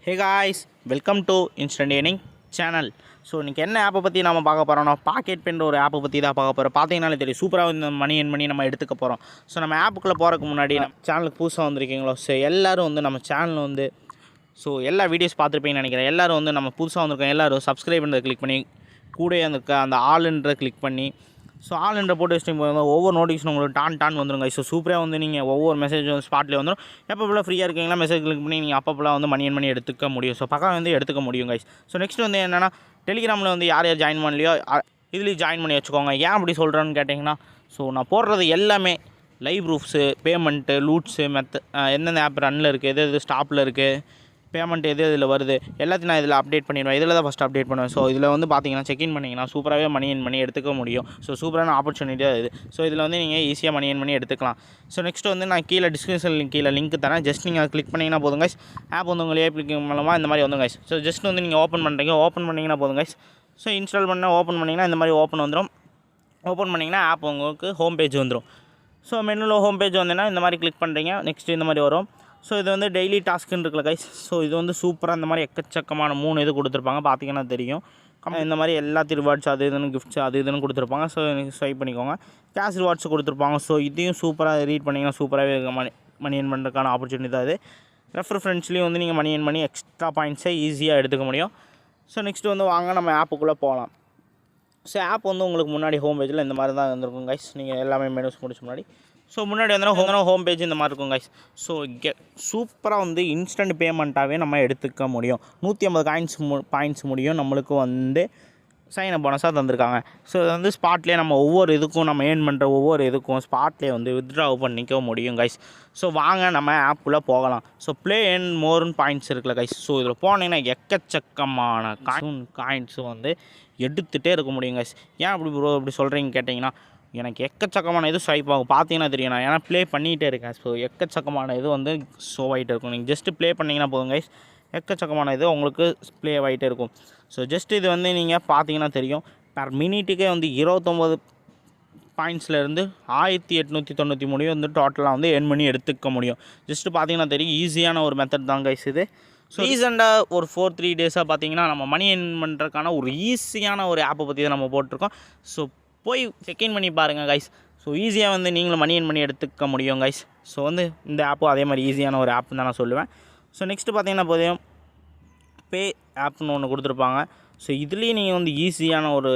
Hey guys, welcome to Instant Earning channel. So இன்றைக்கி என்ன ஆப்பை பற்றி நம்ம பார்க்க போகிறோம்னா பாக்கெட் பென்ற ஒரு ஆப்பை பற்றி தான் பார்க்க போகிறோம். பார்த்தீங்கன்னாலே தெரியும், சூப்பராக இந்த மணி என் பண்ணி நம்ம எடுத்துக்க போகிறோம். ஸோ நம்ம ஆப்புக்குள்ளே போகிறதுக்கு முன்னாடி நம்ம சேனலுக்கு புதுசாக வந்திருக்கீங்களோ, ஸோ எல்லோரும் நம்ம சேனல் ஸோ எல்லா வீடியோஸ் பார்த்துருப்பீங்கன்னு நினைக்கிறேன். எல்லோரும் நம்ம புதுசாக வந்திருக்கோம், எல்லோரும் சப்ஸ்கிரைப் பண்ணுறதை கிளிக் பண்ணி கூட அந்த ஆளுன்ற கிளிக் பண்ணி ஸோ ஆல்ன்ற போட்டு வச்சுட்டு ஒவ்வொரு நோட்டிஃபிகேஷன் உங்களுக்கு டான் வந்துருங்க. ஸோ சூப்பராக நீங்கள் ஒவ்வொரு மெசேஜும் ஸ்பாட்லேயே வந்துடும். எப்போ ஃப்ரீயாக இருக்கீங்களா மெசேஜ் கிளிக் பண்ணி நீங்கள் அப்போலாம் மணி என் பண்ணி எடுத்துக்க முடியும். ஸோ பக்கம் எடுத்துக்க முடியும் கைஸ். ஸோ நெக்ஸ்ட் என்னென்னா, டெலிகிராமில் யார் ஜாயின் பண்ணலையோ இதுலேயும் ஜாயின் பண்ணி வச்சுக்கோங்க. ஏன் அப்படி சொல்கிறேன்னு கேட்டிங்கன்னா, ஸோ நான் போடுறது எல்லாமே லைவ் ப்ரூஃப்ஸு, பேமெண்ட்டு, லூட்ஸு, எந்தெந்த ஆப் ரன்னில் இருக்குது, எது ஸ்டாப்பில் இருக்குது, பேமெண்ட் எது இதில் வருது எல்லாத்தையும் நான் இதில் அப்டேட் பண்ணிடுவேன். இதில் தான் ஃபஸ்ட்டு அப்டேட் பண்ணுவேன். ஸோ இதில் பார்த்தீங்கன்னா செக்இன் பண்ணிங்கன்னா சூப்பராகவே மணி என் பண்ணி எடுத்துக்க முடியும். ஸோ சூப்பரான ஆப்பர்ச்சுனிட்டியாக இது. ஸோ இதில் நீங்கள் ஈஸியாக மணி என் பண்ணி எடுத்துக்கலாம். ஸோ நெக்ஸ்ட் நான் கீழே டிஸ்கிரிப்ஷன் கீழே லிங்க் தரேன். ஜஸ்ட் நீங்கள் அதை கிளிக் பண்ணிங்கன்னா போதும் கைஸ். ஆப் உங்கள் ஏப்ளிகேஷன் மூலமாக இந்த மாதிரி வந்துடும் கைஸ். ஸோ ஜஸ்ட் நீங்கள் ஓப்பன் பண்ணுறீங்க, ஓப்பன் பண்ணிங்கன்னா போதும் கைஸ். ஸோ இன்ஸ்டால் பண்ணால் ஓப்பன் பண்ணிங்கன்னா இந்த மாதிரி ஓப்பன் வந்துடும். ஓப்பன் பண்ணிங்கன்னா ஆப் உங்களுக்கு ஹோம் பேஜ் வந்துடும். ஸோ மெனுவில் ஹோம் பேஜ் வந்தீங்கன்னா இந்த மாதிரி கிளிக் பண்ணுறீங்க. நெக்ஸ்ட் இந்த மாதிரி வரும். ஸோ இது டெய்லி டாஸ்க்குன்னு இருக்குல்ல கைஸ். ஸோ இது சூப்பராக இந்த மாதிரி எக்கச்சக்கமான 3 இது கொடுத்துருப்பாங்க. பார்த்தீங்கன்னா தெரியும். இந்த மாதிரி எல்லாத்தையும் ரிவார்ட்ஸ் அது இதுன்னு கிஃப்ட்ஸ் அது இதுன்னு கொடுத்துருப்பாங்க. ஸோ ஸ்வைப் பண்ணிக்கோங்க. கேஷ் ரிவார்ட்ஸ் கொடுத்துருப்பாங்க. ஸோ இதையும் சூப்பராக ரீட் பண்ணிங்கன்னா சூப்பராகவே மணி என் பண்ணுறதுக்கான ஆப்பர்ச்சுனிட்டி தான் இது. ரெஃபர் ஃப்ரெண்ட்ஸ்லேயும் நீங்கள் மணி என் பண்ணி எக்ஸ்ட்ரா பாயிண்ட்ஸை ஈஸியாக எடுத்துக்க முடியும். ஸோ நெக்ஸ்ட் வாங்க நம்ம ஆப்புக்குள்ளே போகலாம். ஸோ ஆப் உங்களுக்கு முன்னாடி ஹோம் பேஜில் இந்த மாதிரி தான் வந்துருக்கும் கைஸ். நீங்கள் எல்லாமே மெனுஸ் முடிச்ச முன்னாடி ஸோ முன்னாடி ஹோம் பேஜ் இந்த மாதிரி இருக்கும் கைஸ். ஸோ சூப்பராக இன்ஸ்டன்ட் பேமெண்ட்டாகவே நம்ம எடுத்துக்க முடியும். 150 பாயிண்ட்ஸ் முடியும். நம்மளுக்கு சைன் அப் போனஸாக தந்திருக்காங்க. ஸோ இது ஸ்பாட்லேயே நம்ம ஒவ்வொரு இதுக்கும் நம்ம ஏர்ன் பண்ணுற ஒவ்வொரு இதுக்கும் ஸ்பாட்லேயே வித்ட்ரா பண்ணிக்க முடியும் கைஸ். ஸோ வாங்க நம்ம ஆப்புக்குள்ளே போகலாம். ஸோ ப்ளே அண்ட் மோர்னு பாயிண்ட்ஸ் இருக்குல்ல கைஸ். ஸோ இதில் போனீங்கன்னா எக்கச்சக்கமான காயின்ஸ் எடுத்துகிட்டே இருக்க முடியும் கைஸ். ஏன் அப்படி சொல்கிறீங்க கேட்டிங்கன்னா, எனக்கு எக்கச்சக்கமான இது ஸ்வைப் ஆகும். பார்த்தீங்கன்னா தெரியும், நான் ஏன்னா ப்ளே பண்ணிகிட்டே இருக்கேன். ஸோ எக்கச்சக்கமான இது ஷோ ஆகிட்டே இருக்கும். நீங்கள் ஜஸ்ட்டு ப்ளே பண்ணிங்கன்னா போதும் கைஸ், எக்கச்சக்கமான இது உங்களுக்கு ப்ளே ஆகிட்டே இருக்கும். ஸோ ஜஸ்ட் இது நீங்கள் பார்த்தீங்கன்னா தெரியும், பர் மினிட்டுக்கே 29 பாயிண்ட்ஸ்லேருந்து 1893 டோட்டலாக எர்ன் பண்ணி எடுத்துக்க முடியும். ஜஸ்ட்டு பார்த்தீங்கன்னா தெரியும், ஈஸியான ஒரு மெத்தட் தான் கைஸ் இது. ஸோ ரீசெண்டாக ஒரு 4-3 டேஸாக பார்த்தீங்கன்னா நம்ம மணி எர்ன் பண்ணுறதுக்கான ஒரு ஈஸியான ஒரு ஆப்பை பற்றி தான் நம்ம போட்டிருக்கோம். ஸோ போய் செக்இன் பண்ணி பாருங்கள் கைஸ். ஸோ ஈஸியாக நீங்களும் மணி எர்ன் பண்ணி எடுத்துக்க முடியும் கைஸ். ஸோ இந்த ஆப்பும் அதே மாதிரி ஈஸியான ஒரு ஆப் தான் நான் சொல்லுவேன். ஸோ நெக்ஸ்ட்டு பார்த்தீங்கன்னா போதையும் பே ஆப்னு ஒன்று கொடுத்துருப்பாங்க. ஸோ இதுலேயும் நீங்கள் ஈஸியான ஒரு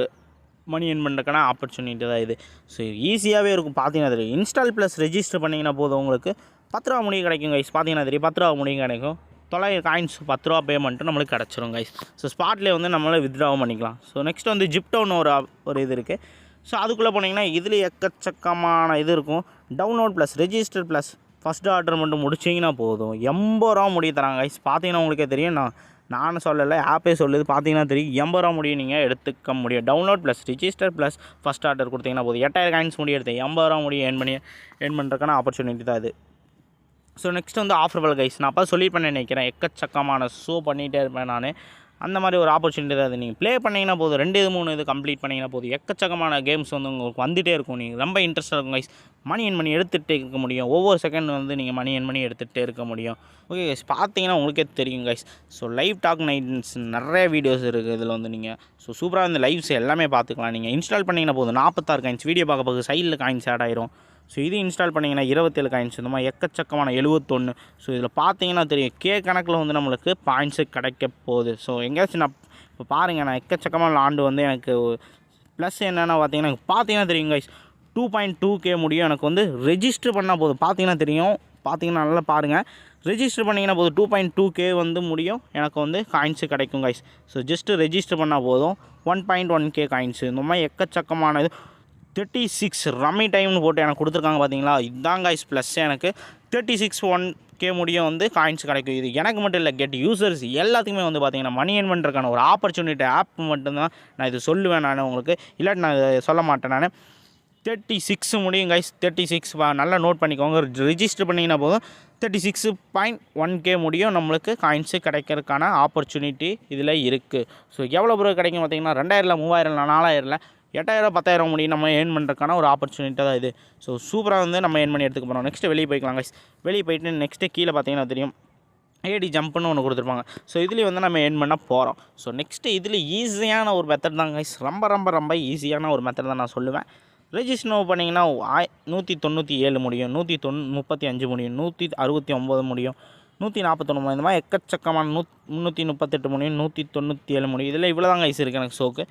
மணி எர்ன் பண்ணுறதுக்கான ஆப்பர்ச்சுனிட்டி தான் இது. ஸோ ஈஸியாகவே இருக்கும். பார்த்தீங்கன்னா தெரியும், இன்ஸ்டால் ப்ளஸ் ரெஜிஸ்டர் பண்ணிங்கன்னா போதும் உங்களுக்கு 10 ரூபா முடிவு கிடைக்கும் கைஸ். பார்த்தீங்கன்னா தெரியும், 10 ரூபா முடிவு கிடைக்கும். 900 காயின்ஸ் 10 ரூபா பேமெண்ட்டு நம்மளுக்கு கிடச்சிரும் கைஸ். ஸோ ஸ்பாட்லேயே நம்மளை வித்ட்ராவும் பண்ணிக்கலாம். ஸோ நெக்ஸ்ட் ஜிப்டோன்னு ஒரு இது இருக்குது. ஸோ அதுக்குள்ளே போனீங்கன்னா இதில் எக்கச்சக்கமான இது இருக்கும். Download plus register plus first order மட்டும் முடிச்சிங்கன்னா போதும் 80 ரூபா முடிய தராங்க கைஸ். பார்த்தீங்கன்னா உங்களுக்கே தெரியும், நான் சொல்லலை, ஆப்பே சொல்லுது. பார்த்தீங்கன்னா தெரியும், 80 ரூபா முடியும் நீங்கள் எடுத்துக்க முடியும். Download plus register plus first order கொடுத்தீங்கன்னா போதும் 8000 காயின்ஸ் முடிய எடுத்து 80 ரூபா முடியும் ஏர்ன் பண்ணுறதுக்கான ஆப்பர்ச்சுனிட்டி தான் இது. ஸோ நெக்ஸ்ட் ஆஃபர்பல் கைஸ். நான் அப்போ சொல்லியிருப்பேன் நினைக்கிறேன், எக்கச்சக்கமான ஷோ பண்ணிகிட்டே இருப்பேன் நான். அந்த மாதிரி ஒரு ஆப்பர்ச்சுனிட்டி தான் அது. நீங்கள் ப்ளே பண்ணிங்கன்னா போதும், 2-3 இது கம்ப்ளீட் பண்ணிங்கன்னா போதும், எக்கச்சக்கமான கேம்ஸ் உங்களுக்கு வந்துகிட்டே இருக்கும். நீங்கள் ரொம்ப இன்ட்ரெஸ்ட்டாக இருக்கும் கைஸ். மணி எர்ன் பண்ணி எடுத்துகிட்டே இருக்க முடியும். ஒவ்வொரு செகண்ட் நீங்கள் மணி எர்ன் பண்ணி எடுத்துகிட்டே இருக்க முடியும். ஓகே கைஸ், பார்த்தீங்கன்னா உங்களுக்கே தெரியும் guys. So live talk nights நிறைய வீடியோஸ் இருக்குது இதில் நீங்கள் ஸோ சூப்பராக இந்த லைவ்ஸ் எல்லாமே பார்த்துக்கலாம். நீங்கள் இன்ஸ்டால் பண்ணிங்கன்னா போதும் 46 காயின்ஸ் வீடியோ பார்க்க சைடில் காயின்ஸ் ஆட் ஆயிரும். ஸோ இது இன்ஸ்டால் பண்ணிங்கன்னா 27 காயின்ஸ், இந்த மாதிரி எக்கச்சக்கமான 71. ஸோ இதில் பார்த்தீங்கன்னா தெரியும், கணக்கில் நம்மளுக்கு பாயிண்ட்ஸு கிடைக்க போகுது. ஸோ எங்கேயாச்சும் நான் இப்போ பாருங்கள், நான் எக்கச்சக்கமான ஆண்டு எனக்கு ப்ளஸ் என்னென்னா பார்த்தீங்கன்னா தெரியும் கைஸ், 2.2K முடியும் எனக்கு ரெஜிஸ்டர் பண்ணால் போதும். பார்த்தீங்கன்னா தெரியும், பார்த்தீங்கன்னா நல்லா பாருங்கள், ரெஜிஸ்டர் பண்ணிங்கன்னா போதும் 2.2K முடியும் எனக்கு காயின்ஸு கிடைக்கும் கைஸ். ஸோ ஜஸ்ட்டு ரெஜிஸ்டர் பண்ணால் போதும் 1.1K காயின்ஸு, இந்த மாதிரி எக்கச்சக்கமான இது. 36 ரம்மி டைம்னு போட்டு எனக்கு கொடுத்துருக்காங்க பார்த்தீங்களா, இதுதான் கைஸ் ப்ளஸ். எனக்கு 36 முடியும் காயின்ஸ் கிடைக்கும். இது எனக்கு மட்டும் இல்லை, கெட் யூசர்ஸ் எல்லாத்துக்குமே பார்த்தீங்கன்னா மணி எர்ன் பண்ணுறதுக்கான ஒரு ஆப்பர்ச்சுனிட்டி ஆப் மட்டும்தான் நான் இது சொல்லுவேன். நான் உங்களுக்கு இல்லாட்டி நான் இதை சொல்ல மாட்டேன். நான் 36 முடியும் கைஸ். 36 நல்லா நோட் பண்ணிக்கோங்க. ரிஜிஸ்டர் பண்ணிங்கன்னா போதும் 36.1K முடியும் நம்மளுக்கு காயின்ஸு கிடைக்கிறதுக்கான ஆப்பர்ச்சுனிட்டி இதில் இருக்குது. ஸோ எவ்வளோ ப்ரோ கிடைக்கும் பார்த்தீங்கன்னா, 2000, 3000, 4000, 8000, 10,000 முடியும் நம்ம ஏர்ன் பண்ணுறதுக்கான ஒரு ஆப்பர்ச்சுனிட்டி தான் இது. ஸோ சூப்பராக நம்ம ஏர்ன் பண்ணி எடுத்துக்க போகிறோம். நெக்ஸ்ட்டு வெளியே போய்க்கலாம் கைஸ். வெளியே போயிட்டு நெக்ஸ்ட்டு கீழே பார்த்தீங்கன்னா தெரியும், ஏடி ஜம்ப்னு ஒன்று கொடுத்துருப்பாங்க. ஸோ இதுலேயும் வந்து நம்ம ஏர்ன் பண்ண போகிறோம். ஸோ நெக்ஸ்ட்டு இதில் ஈஸியான ஒரு மெத்தட் தான் கைஸ், ரொம்ப ரொம்ப ரொம்ப ஈஸியான ஒரு மெத்தட் தான் நான் சொல்லுவேன். ரெஜிஸ்டர் பண்ணிங்கன்னா 197 முடியும், 135 முடியும், 169 முடியும், 149 இந்த மாதிரி எக்கச்சக்கமான 338 முடியும், 197 முடியும். இதில் இவ்வளோ தான் கைஸ் இருக்குது எனக்கு ஷோக்கு.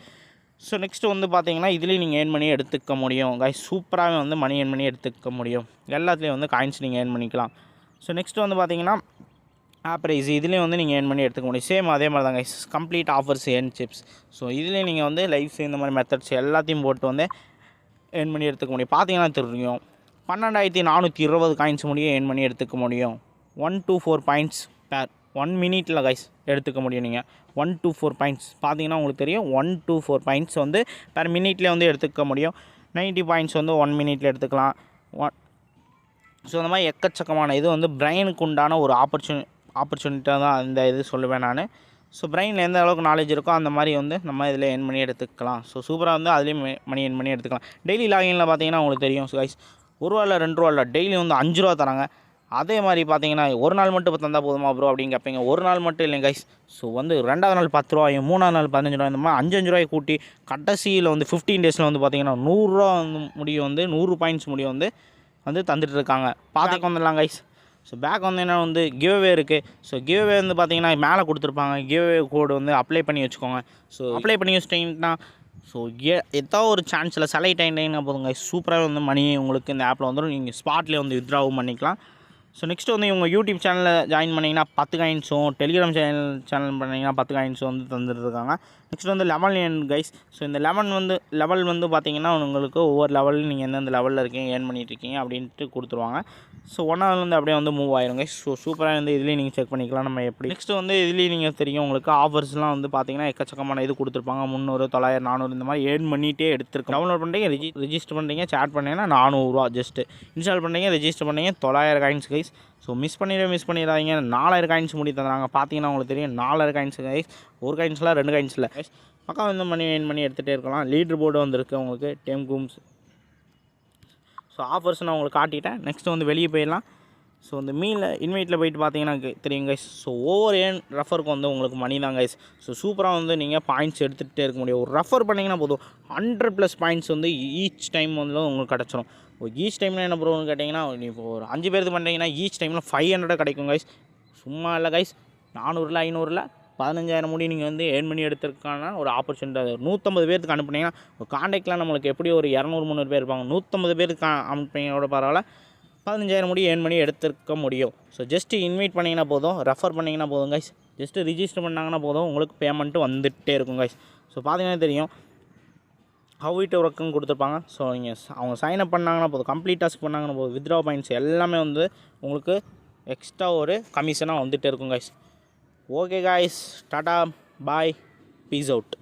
ஸோ நெக்ஸ்ட்டு வந்து பார்த்தீங்கன்னா இதுலேயும் நீங்கள் ஏர்ன் பண்ணி எடுத்துக்க முடியும் கைஸ், சூப்பராகவே வந்து மணி ஏர்ன் பண்ணி எடுத்துக்க முடியும். எல்லாத்துலேயும் வந்து காயின்ஸ் நீங்கள் ஏர்ன் பண்ணிக்கலாம். ஸோ நெக்ஸ்ட்டு வந்து பார்த்தீங்கன்னா ப்ரைஸ் இதுலேயும் வந்து நீங்கள் ஏர்ன் பண்ணி எடுத்துக்க முடியும். சேம் அதே மாதிரி தான் guys, complete offers earn chips. So இதுலேயும் நீங்கள் வந்து லைஃப்ஸ் இந்த மாதிரி மெத்தட்ஸ் எல்லாத்தையும் போட்டு வந்து ஏர்ன் பண்ணி எடுத்துக்க முடியும். பார்த்தீங்கன்னா தெரியும் 12,420 காயின்ஸ் முடியும் ஏர்ன் பண்ணி எடுத்துக்க முடியும். 1 to 4 பாயிண்ட்ஸ் பேர் 1 மினிட்டில் கைஸ் எடுத்துக்க முடியும். நீங்கள் 1 to 4 பாயிண்ட்ஸ் பார்த்தீங்கன்னா உங்களுக்கு தெரியும் 1 to 4 பாயிண்ட்ஸ் வந்து பெர் மினிட்லேயே வந்து எடுத்துக்க முடியும். 90 பாயிண்ட்ஸ் வந்து 1 மினிட்டில் எடுத்துக்கலாம். ஸோ அந்த மாதிரி எக்கச்சக்கமான இது வந்து பிரெயினுக்கு உண்டான ஒரு ஆப்பர்ச்சுனிட்டியாக தான் இந்த இது சொல்லுவேன் நான். ஸோ பிரெயினில் எந்த அளவுக்கு நாலேஜ் இருக்கோ அந்த மாதிரி வந்து நம்ம இதில் ஏர்ன் பண்ணி எடுத்துக்கலாம். ஸோ சூப்பராக வந்து அதுலேயும் மணி ஏர்ன் பண்ணி எடுத்துக்கலாம். டெய்லி லாகினில் பார்த்தீங்கன்னா உங்களுக்கு தெரியும் கைஸ், ₹1 இல்லை ₹2 இல்லை, டெய்லி வந்து ₹5 தராங்க. அதே மாதிரி பார்த்தீங்கன்னா ஒரு நாள் மட்டும் இப்போ தந்தால் போதுமா ப்ரோ அப்படின்னு கேட்பீங்க. ஒரு நாள் மட்டும் இல்லைங்க கைஸ். ஸோ வந்து 2வது நாள் ₹10, 3வது நாள் ₹15, இந்த மாதிரி ₹5 கூட்டி கடைசியில் வந்து 15 டேஸில் வந்து பார்த்தீங்கன்னா ₹100 வந்து முடியும், வந்து 100 பாயிண்ட்ஸ் முடியும் வந்து தந்துட்டு இருக்காங்க. பார்த்துக்க வந்துடலாம் கைஸ். ஸோ பேக் வந்து என்ன வந்து கிவ்அவே இருக்குது. ஸோ கிவ்அவே வந்து பார்த்தீங்கன்னா மேலே கொடுத்துருப்பாங்க. கிவ்அவே கோடு வந்து அப்ளை பண்ணி வச்சுக்கோங்க. ஸோ அப்ளை பண்ணி வச்சுட்டிங்கன்னா ஸோ ஏதோ ஒரு சான்ஸில் செலக்ட் ஆகிட்டீங்கன்னா போதுங்க, சூப்பராக வந்து மணி உங்களுக்கு இந்த ஆப்பில் வந்துடும். நீங்கள் ஸ்பாட்லேயே வந்து வித்ட்ராவும் பண்ணிக்கலாம். ஸோ நெக்ஸ்ட்டு வந்து இவங்க யூடியூப் சேனலில் ஜாயின் பண்ணிங்கன்னா 10 காயின்ஸும், டெலிகிராம் சேனல் பண்ணிங்கன்னா 10 காயின்ஸும் வந்து தந்துட்டுருக்காங்க. நெக்ஸ்ட் வந்து லெவல் ஏர்ன் கைஸ். ஸோ இந்த லெவல் வந்து பார்த்தீங்கன்னா உங்களுக்கு ஒவ்வொரு லெவலில் நீங்கள் எந்தெந்த லெவலில் இருக்கீங்க ஏர்ன் பண்ணிகிட்ருக்கீங்க அப்படின்ட்டு கொடுத்துருவாங்க. ஸோ ஒன்றாவது அப்படியே வந்து மூவ் ஆயிரும் கைஸ். ஸோ சூப்பராக வந்து இதுலேயும் நீங்கள் செக் பண்ணிக்கலாம் நம்ம எப்படி. நெக்ஸ்ட்டு வந்து இதுலேயும் நீங்கள் தெரியும் உங்களுக்கு ஆஃபர்ஸ்லாம் வந்து பார்த்தீங்கன்னா எக்கச்சக்கமான இது கொடுத்துருப்பாங்க. 300, 900, 400 இந்த மாதிரி ஏர்ன் பண்ணிகிட்டே எடுத்துருக்கோம். டவுன்லோட் பண்ணுறீங்க, ரெஜிஸ்டர் பண்ணுறீங்க, சேட் பண்ணிங்கன்னா ₹400 ஜஸ்ட்டு. இன்ஸ்டால் பண்ணுறீங்க, ரெஜிஸ்டர் பண்ணீங்க, 900 காயின்ஸ் கைஸ். ஸோ மிஸ் பண்ணிடாதீங்க. 4000 காயின்ஸ் முடி தந்தாங்க. பார்த்தீங்கன்னா உங்களுக்கு தெரியும் 4000 காயின்ஸ் கைஸ். ஒரு காயின்ஸ்லாம் 2 காயின்ஸில் கைஸ். பக்கம் வந்து மணி ஏர்ன் பண்ணி எடுத்துகிட்டே இருக்கலாம். லீடர் போர்டு வந்துருக்கு உங்களுக்கு, டேம் கூம்ஸ். ஸோ ஆஃபர்ஸ் நான் உங்களுக்கு காட்டிட்டேன். நெக்ஸ்ட்டு வந்து வெளியே போயிடலாம். ஸோ இந்த இன்வைட்டில் போயிட்டு பார்த்தீங்கன்னா தெரியும் கைஸ். ஸோ ஒவ்வொரு ரெஃபருக்கு வந்து உங்களுக்கு மணி தான் கைஸ். ஸோ சூப்பராக வந்து நீங்கள் பாயிண்ட்ஸ் எடுத்துகிட்டே இருக்க முடியும். ஒரு ரெஃபர் பண்ணிங்கன்னா போதும் 100+ பாயிண்ட்ஸ் வந்து ஈச் டைம் வந்து உங்களுக்கு கிடச்சிரும். ஈச் டைமில் என்ன ப்ரோன்னு கேட்டிங்கன்னா, இப்போ ஒரு 5 பேருக்கு பண்ணுறீங்கன்னா ஈச் டைமில் 500 கிடைக்கும் கைஸ். சும்மா இல்லை கைஸ். 400, 500, 15,000 முடி நீங்கள் வந்து ஏர்ன் பண்ணி எடுத்துருக்கான ஒரு ஆப்பர்ச்சுனிட்டி. 150 பேருக்கு அனுப்புனீங்கன்னா ஒரு காண்டாக்ட்லாம் நம்மளுக்கு எப்படி ஒரு 200, 300 பேர் இருப்பாங்க. 150 பேருக்கு அனுப்புனீங்களோட பரவாயில்ல, 15,000 முடி ஏர்ன் பண்ணி எடுத்துருக்க முடியும். ஸோ ஜஸ்ட்டு இன்வைட் பண்ணிங்கன்னா போதும், ரெஃபர் பண்ணிங்கன்னா போதும் கைஸ். ஜஸ்ட்டு ரிஜிஸ்டர் பண்ணாங்கன்னா போதும், உங்களுக்கு பேமெண்ட்டு வந்துகிட்டே இருக்கும் கைஸ். ஸோ பார்த்தீங்கன்னா தெரியும் ஹவ் இட் ஒர்க்குன்னு கொடுத்துருப்பாங்க. ஸோ நீங்கள் அவங்க சைன்அப் பண்ணாங்கன்னா போதும், கம்ப்ளீட் டாஸ்க் பண்ணாங்கன்னா போதும், வித்ட்ரா பாயிண்ட்ஸ் எல்லாமே வந்து உங்களுக்கு எக்ஸ்ட்ரா ஒரு கமிஷனாக வந்துகிட்டே இருக்கும் கைஸ். ஓகே கைஸ், டாடா பாய், பீஸ் அவுட்.